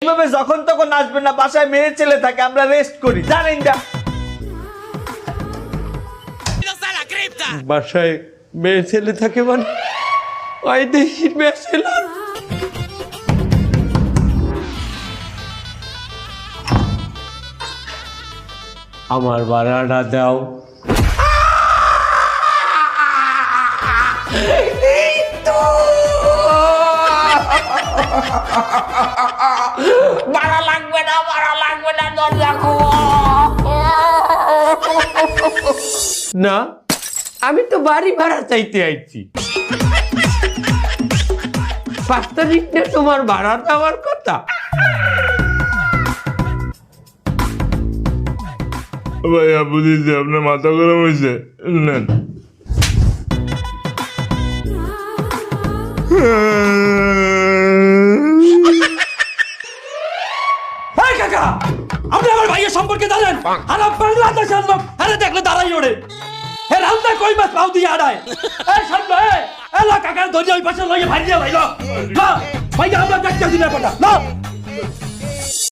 এভাবে যখন তখন আসবেন না, বাসায় মেয়ে ছেলে থাকে, আমরা রেস্ট করি, জানেন না? বাসায় মেয়ে ছেলে থাকে মানে ওই দেশি মেয়ে ছেলে। আমার ভাড়াটা দাও। ভাড়া লাগবে না, দরজা খোলো। না, আমি তো বাড়ি ভাড়া চাইতে আইছি। 5 তারিখ না তোমার ভাড়া দেওয়ার কথা। ভাইয়া বুঝেছি, আপনার মাথা গরম হয়েছে, নেন। কাকা, আপনি আমার ভাইয়ের সম্পর্কে জানেন? আরব বাংলাদেশের লোক আরে দেখলে দাঁড়াই ওড়ে। হে রান্না কই মাছ পাও দিয়ে আড়ায়। এই সামনে এলা কাকা ধরে ওই পাশে লইয়ে ভাই দিয়া ভাইলো। না, ভাইয়া আমরা দেখতে দিলে পড়া। না।